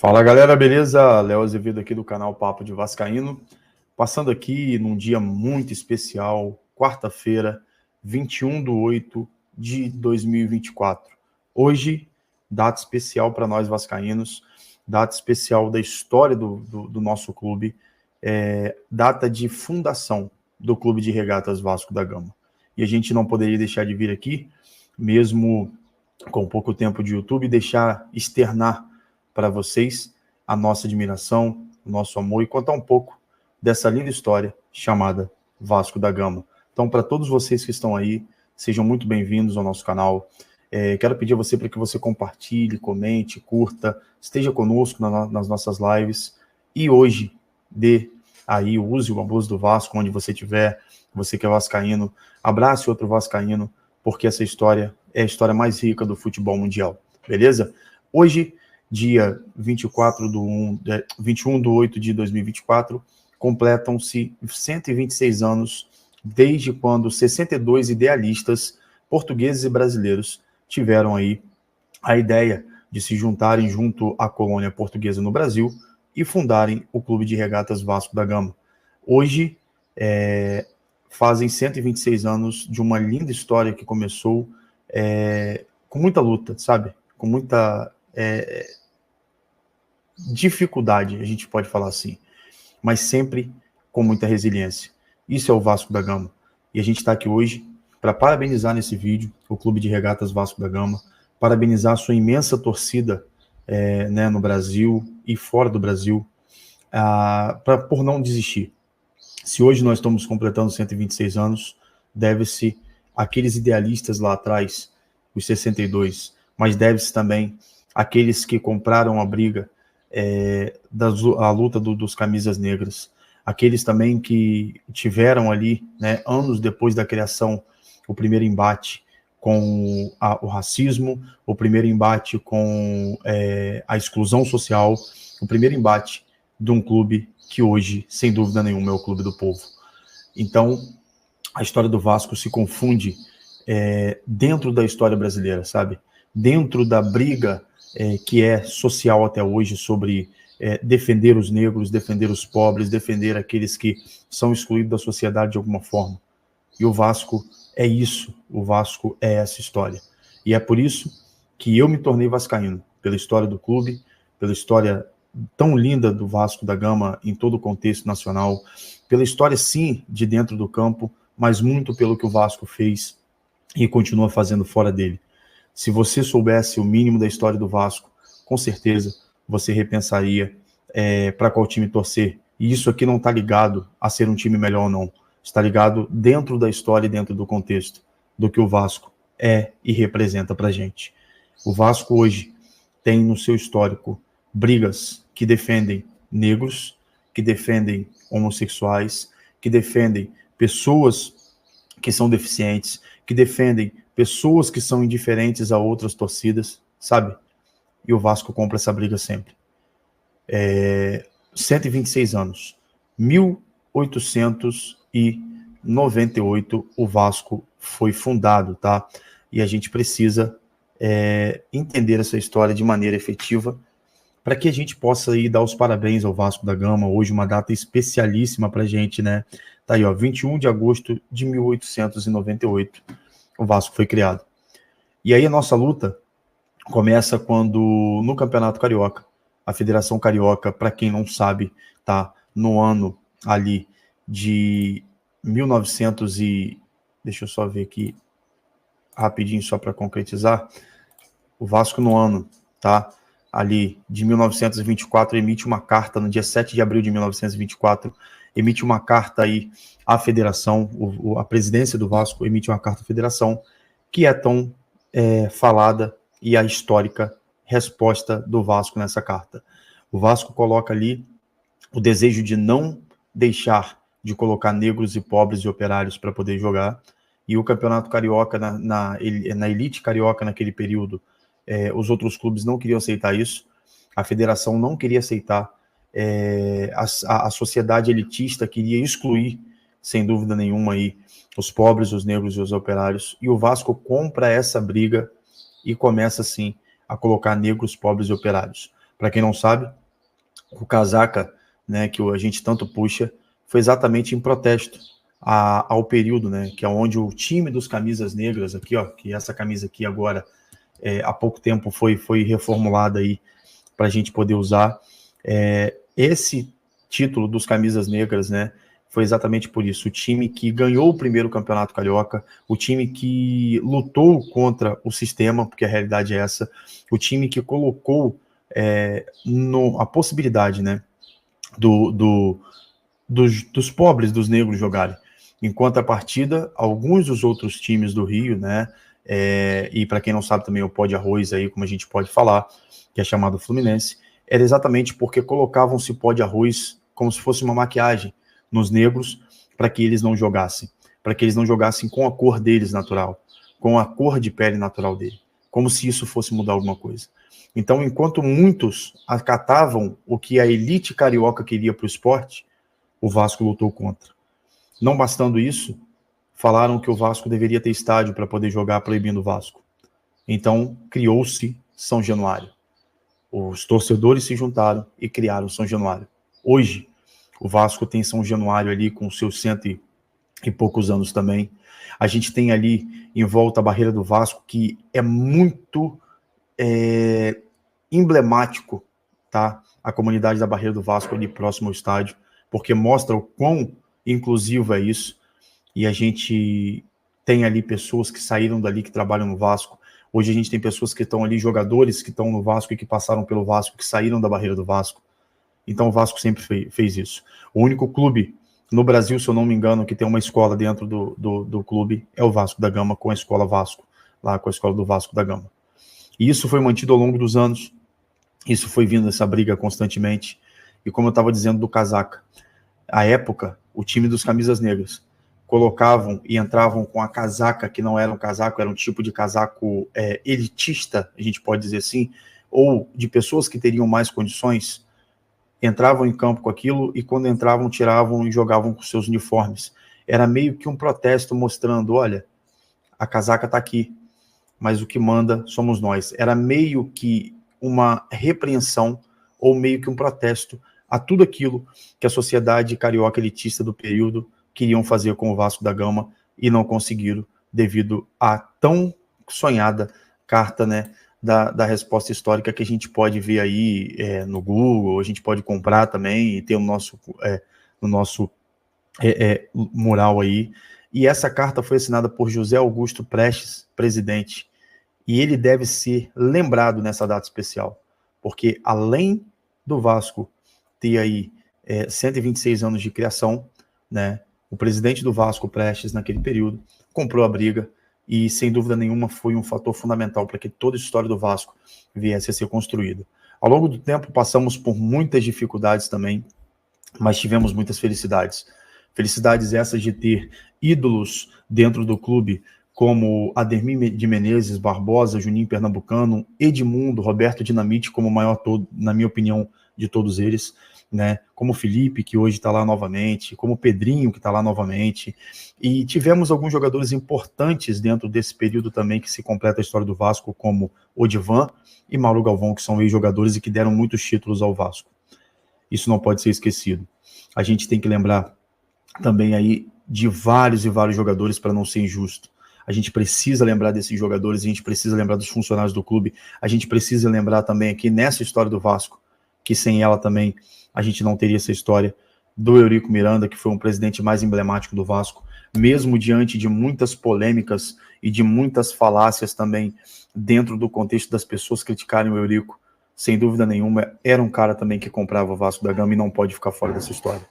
Fala galera, beleza? Léo Azevedo aqui do canal Papo de Vascaíno, passando aqui num dia muito especial, quarta-feira, 21/8 de 2024. Hoje, data especial para nós vascaínos, data especial da história do nosso clube, data de fundação do Clube de Regatas Vasco da Gama. E a gente não poderia deixar de vir aqui, mesmo com pouco tempo de YouTube, deixar externar para vocês a nossa admiração, o nosso amor e contar um pouco dessa linda história chamada Vasco da Gama. Então, para todos vocês que estão aí, sejam muito bem-vindos ao nosso canal. Quero pedir a você para que você compartilhe, comente, curta, esteja conosco nas nossas lives e hoje use o abuso do Vasco onde você estiver, você que é vascaíno, abrace outro vascaíno, porque essa história é a história mais rica do futebol mundial, beleza? Hoje, dia 21/8 de 2024, completam-se 126 anos desde quando 62 idealistas portugueses e brasileiros tiveram aí a ideia de se juntarem junto à colônia portuguesa no Brasil e fundarem o Clube de Regatas Vasco da Gama. Hoje, fazem 126 anos de uma linda história que começou com muita luta, sabe? Com muita dificuldade, a gente pode falar assim, mas sempre com muita resiliência. Isso é o Vasco da Gama. E a gente está aqui hoje para parabenizar nesse vídeo o Clube de Regatas Vasco da Gama, parabenizar a sua imensa torcida no Brasil e fora do Brasil, por não desistir. Se hoje nós estamos completando 126 anos, deve-se àqueles idealistas lá atrás, os 62, mas deve-se também àqueles que compraram a briga, a luta dos camisas negras, aqueles também que tiveram ali, anos depois da criação, o primeiro embate com o racismo, o primeiro embate com a exclusão social, o primeiro embate de um clube que hoje, sem dúvida nenhuma, é o clube do povo. Então, a história do Vasco se confunde dentro da história brasileira, sabe? Dentro da briga que é social até hoje sobre defender os negros, defender os pobres, defender aqueles que são excluídos da sociedade de alguma forma. E o Vasco é isso, o Vasco é essa história. E é por isso que eu me tornei vascaíno, pela história do clube, pela história tão linda do Vasco da Gama em todo o contexto nacional, pela história, sim, de dentro do campo, mas muito pelo que o Vasco fez e continua fazendo fora dele. Se você soubesse o mínimo da história do Vasco, com certeza você repensaria para qual time torcer. E isso aqui não está ligado a ser um time melhor ou não. Está ligado dentro da história e dentro do contexto do que o Vasco é e representa para a gente. O Vasco hoje tem no seu histórico brigas que defendem negros, que defendem homossexuais, que defendem pessoas que são deficientes, que defendem pessoas que são indiferentes a outras torcidas, sabe? E o Vasco compra essa briga sempre. 126 anos. 1898 o Vasco foi fundado, tá? E a gente precisa entender essa história de maneira efetiva para que a gente possa aí dar os parabéns ao Vasco da Gama. Hoje uma data especialíssima para a gente, né? Tá aí, ó, 21 de agosto de 1898. O Vasco foi criado. E aí a nossa luta começa quando, no Campeonato Carioca, a Federação Carioca, para quem não sabe, tá no ano ali de 1900 e... Deixa eu só ver aqui rapidinho, só para concretizar. O Vasco no ano, tá? Ali de 1924, emite uma carta, no dia 7 de abril de 1924, emite uma carta aí à federação, a presidência do Vasco emite uma carta à federação, que é tão falada e a histórica resposta do Vasco nessa carta. O Vasco coloca ali o desejo de não deixar de colocar negros e pobres e operários para poder jogar, e o Campeonato Carioca, na elite carioca naquele período, os outros clubes não queriam aceitar isso, a federação não queria aceitar, a sociedade elitista queria excluir, sem dúvida nenhuma, aí, os pobres, os negros e os operários, e o Vasco compra essa briga e começa, assim, a colocar negros, pobres e operários. Para quem não sabe, o casaca, né, que a gente tanto puxa, foi exatamente em protesto ao período, né, que é onde o time dos camisas negras aqui, ó, que essa camisa aqui agora, há pouco tempo foi reformulada aí para a gente poder usar. Esse título dos camisas negras, né, foi exatamente por isso. O time que ganhou o primeiro campeonato carioca, o time que lutou contra o sistema, porque a realidade é essa, o time que colocou a possibilidade, né, dos pobres, dos negros jogarem. Em contrapartida, alguns dos outros times do Rio, né, e para quem não sabe também o pó de arroz aí, como a gente pode falar, que é chamado Fluminense, era exatamente porque colocavam-se pó de arroz como se fosse uma maquiagem nos negros para que eles não jogassem, com a cor deles natural, com a cor de pele natural dele, como se isso fosse mudar alguma coisa. Então, enquanto muitos acatavam o que a elite carioca queria para o esporte, o Vasco lutou contra. Não bastando isso, falaram que o Vasco deveria ter estádio para poder jogar, proibindo o Vasco. Então, criou-se São Januário. Os torcedores se juntaram e criaram São Januário. Hoje, o Vasco tem São Januário ali com seus 100 e poucos anos também. A gente tem ali em volta a Barreira do Vasco, que é muito emblemático, tá? A comunidade da Barreira do Vasco ali próximo ao estádio, porque mostra o quão inclusivo é isso. E a gente tem ali pessoas que saíram dali, que trabalham no Vasco. Hoje a gente tem pessoas que estão ali, jogadores que estão no Vasco e que passaram pelo Vasco, que saíram da Barreira do Vasco. Então o Vasco sempre fez isso. O único clube no Brasil, se eu não me engano, que tem uma escola dentro do clube é o Vasco da Gama, com a Escola Vasco, lá com a Escola do Vasco da Gama. E isso foi mantido ao longo dos anos, isso foi vindo essa briga constantemente. E como eu estava dizendo do casaca, à época, o time dos camisas negras colocavam e entravam com a casaca, que não era um casaco, era um tipo de casaco elitista, a gente pode dizer assim, ou de pessoas que teriam mais condições, entravam em campo com aquilo e quando entravam, tiravam e jogavam com seus uniformes. Era meio que um protesto mostrando, olha, a casaca está aqui, mas o que manda somos nós. Era meio que uma repreensão ou meio que um protesto a tudo aquilo que a sociedade carioca elitista do período queriam fazer com o Vasco da Gama e não conseguiram devido à tão sonhada carta, né, da resposta histórica que a gente pode ver aí no Google, a gente pode comprar também e ter no nosso mural aí. E essa carta foi assinada por José Augusto Prestes, presidente, e ele deve ser lembrado nessa data especial, porque além do Vasco ter aí 126 anos de criação, né, o presidente do Vasco, Prestes, naquele período, comprou a briga e, sem dúvida nenhuma, foi um fator fundamental para que toda a história do Vasco viesse a ser construída. Ao longo do tempo, passamos por muitas dificuldades também, mas tivemos muitas felicidades. Felicidades essas de ter ídolos dentro do clube, como Ademir de Menezes, Barbosa, Juninho Pernambucano, Edmundo, Roberto Dinamite, como o maior, na minha opinião, de todos eles, né? Como o Felipe, que hoje está lá novamente, como o Pedrinho, que está lá novamente. E tivemos alguns jogadores importantes dentro desse período também, que se completa a história do Vasco, como Odivan e Mauro Galvão, que são ex-jogadores e que deram muitos títulos ao Vasco. Isso não pode ser esquecido. A gente tem que lembrar também aí de vários e vários jogadores, para não ser injusto. A gente precisa lembrar desses jogadores, a gente precisa lembrar dos funcionários do clube, a gente precisa lembrar também aqui nessa história do Vasco, que sem ela também a gente não teria essa história, do Eurico Miranda, que foi um presidente mais emblemático do Vasco, mesmo diante de muitas polêmicas e de muitas falácias também dentro do contexto das pessoas criticarem o Eurico, sem dúvida nenhuma, era um cara também que comprava o Vasco da Gama e não pode ficar fora dessa história.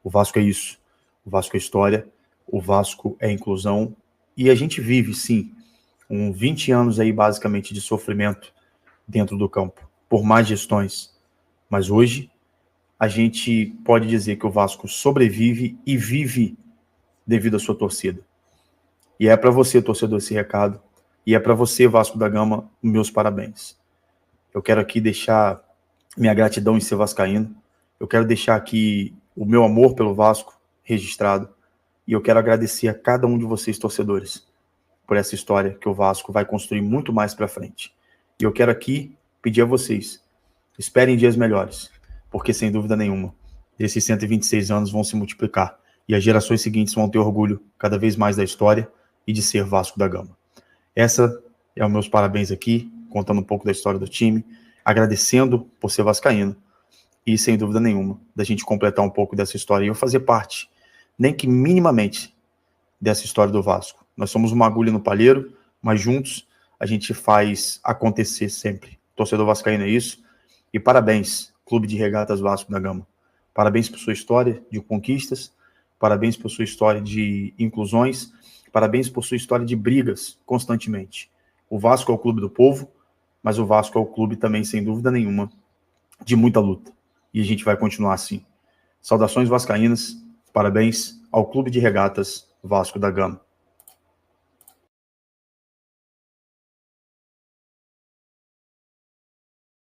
O Vasco é isso, o Vasco é história, o Vasco é inclusão, e a gente vive, sim, 20 anos aí basicamente de sofrimento dentro do campo, por más gestões, mas hoje a gente pode dizer que o Vasco sobrevive e vive devido à sua torcida. E é para você, torcedor, esse recado, e é para você, Vasco da Gama, meus parabéns. Eu quero aqui deixar minha gratidão em ser vascaíno, eu quero deixar aqui o meu amor pelo Vasco registrado, e eu quero agradecer a cada um de vocês, torcedores, por essa história que o Vasco vai construir muito mais para frente. E eu quero aqui pedir a vocês esperem dias melhores, porque sem dúvida nenhuma, esses 126 anos vão se multiplicar e as gerações seguintes vão ter orgulho cada vez mais da história e de ser Vasco da Gama. Essa é os meus parabéns aqui, contando um pouco da história do time, agradecendo por ser vascaíno e, sem dúvida nenhuma, da gente completar um pouco dessa história e eu fazer parte, nem que minimamente, dessa história do Vasco. Nós somos uma agulha no palheiro, mas juntos a gente faz acontecer sempre. Torcedor vascaíno é isso. E parabéns, Clube de Regatas Vasco da Gama. Parabéns por sua história de conquistas, parabéns por sua história de inclusões, parabéns por sua história de brigas constantemente. O Vasco é o clube do povo, mas o Vasco é o clube também, sem dúvida nenhuma, de muita luta. E a gente vai continuar assim. Saudações vascaínas, parabéns ao Clube de Regatas Vasco da Gama.